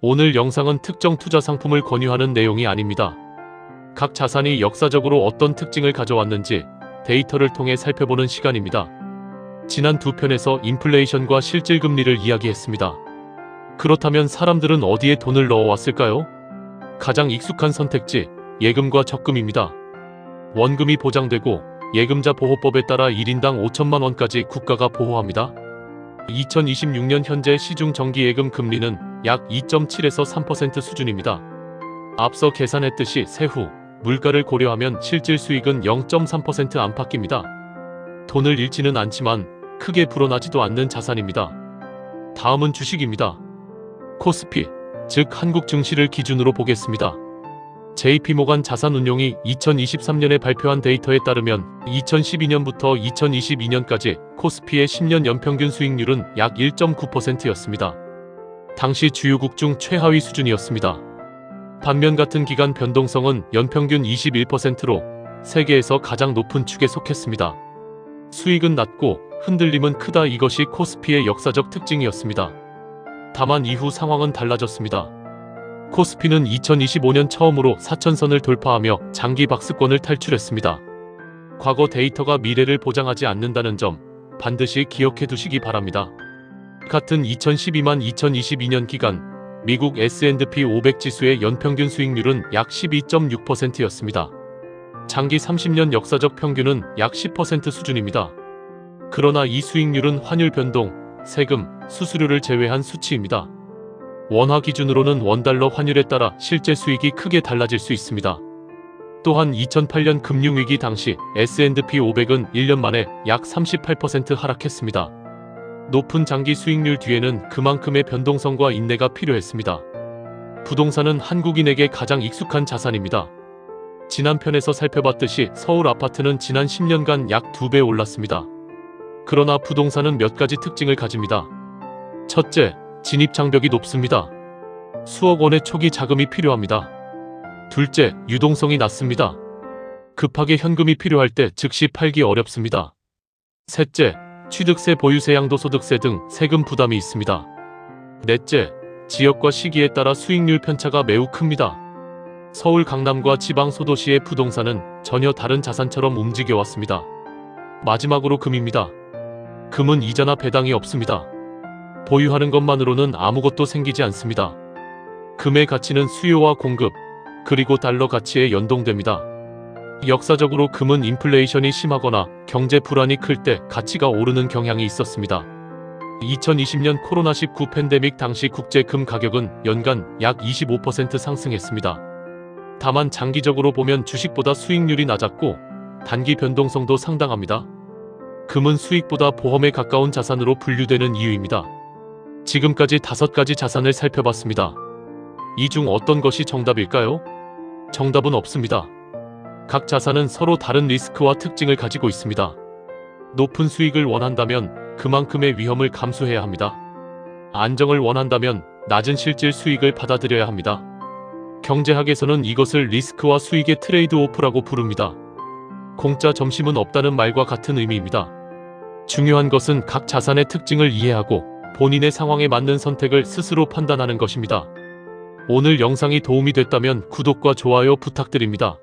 오늘 영상은 특정 투자 상품을 권유하는 내용이 아닙니다. 각 자산이 역사적으로 어떤 특징을 가져왔는지 데이터를 통해 살펴보는 시간입니다. 지난 두 편에서 인플레이션과 실질금리를 이야기했습니다. 그렇다면 사람들은 어디에 돈을 넣어왔을까요? 가장 익숙한 선택지, 예금과 적금입니다. 원금이 보장되고 예금자 보호법에 따라 1인당 5천만 원까지 국가가 보호합니다. 2026년 현재 시중 정기예금 금리는 약 2.7에서 3% 수준입니다. 앞서 계산했듯이 세후, 물가를 고려하면 실질 수익은 0.3% 안팎입니다. 돈을 잃지는 않지만 크게 불어나지도 않는 자산입니다. 다음은 주식입니다. 코스피, 즉 한국 증시를 기준으로 보겠습니다. JP모간 자산운용이 2023년에 발표한 데이터에 따르면 2012년부터 2022년까지 코스피의 10년 연평균 수익률은 약 1.9%였습니다. 당시 주요국 중 최하위 수준이었습니다. 반면 같은 기간 변동성은 연평균 21%로 세계에서 가장 높은 축에 속했습니다. 수익은 낮고 흔들림은 크다, 이것이 코스피의 역사적 특징이었습니다. 다만 이후 상황은 달라졌습니다. 코스피는 2025년 처음으로 4천선을 돌파하며 장기 박스권을 탈출했습니다. 과거 데이터가 미래를 보장하지 않는다는 점 반드시 기억해 두시기 바랍니다. 같은 2012만 2022년 기간 미국 S&P 500 지수의 연평균 수익률은 약 12.6%였습니다. 장기 30년 역사적 평균은 약 10% 수준입니다. 그러나 이 수익률은 환율 변동, 세금, 수수료를 제외한 수치입니다. 원화 기준으로는 원달러 환율에 따라 실제 수익이 크게 달라질 수 있습니다. 또한 2008년 금융위기 당시 S&P 500은 1년 만에 약 38% 하락했습니다. 높은 장기 수익률 뒤에는 그만큼의 변동성과 인내가 필요했습니다. 부동산은 한국인에게 가장 익숙한 자산입니다. 지난 편에서 살펴봤듯이 서울 아파트는 지난 10년간 약 2배 올랐습니다. 그러나 부동산은 몇 가지 특징을 가집니다. 첫째, 진입장벽이 높습니다. 수억 원의 초기 자금이 필요합니다. 둘째, 유동성이 낮습니다. 급하게 현금이 필요할 때 즉시 팔기 어렵습니다. 셋째, 취득세, 보유세, 양도소득세 등 세금 부담이 있습니다. 넷째, 지역과 시기에 따라 수익률 편차가 매우 큽니다. 서울, 강남과 지방 소도시의 부동산은 전혀 다른 자산처럼 움직여왔습니다. 마지막으로 금입니다. 금은 이자나 배당이 없습니다. 보유하는 것만으로는 아무것도 생기지 않습니다. 금의 가치는 수요와 공급, 그리고 달러 가치에 연동됩니다. 역사적으로 금은 인플레이션이 심하거나 경제 불안이 클 때 가치가 오르는 경향이 있었습니다. 2020년 코로나19 팬데믹 당시 국제 금 가격은 연간 약 25% 상승했습니다. 다만 장기적으로 보면 주식보다 수익률이 낮았고 단기 변동성도 상당합니다. 금은 수익보다 보험에 가까운 자산으로 분류되는 이유입니다. 지금까지 5가지 자산을 살펴봤습니다. 이 중 어떤 것이 정답일까요? 정답은 없습니다. 각 자산은 서로 다른 리스크와 특징을 가지고 있습니다. 높은 수익을 원한다면 그만큼의 위험을 감수해야 합니다. 안정을 원한다면 낮은 실질 수익을 받아들여야 합니다. 경제학에서는 이것을 리스크와 수익의 트레이드 오프라고 부릅니다. 공짜 점심은 없다는 말과 같은 의미입니다. 중요한 것은 각 자산의 특징을 이해하고 본인의 상황에 맞는 선택을 스스로 판단하는 것입니다. 오늘 영상이 도움이 됐다면 구독과 좋아요 부탁드립니다.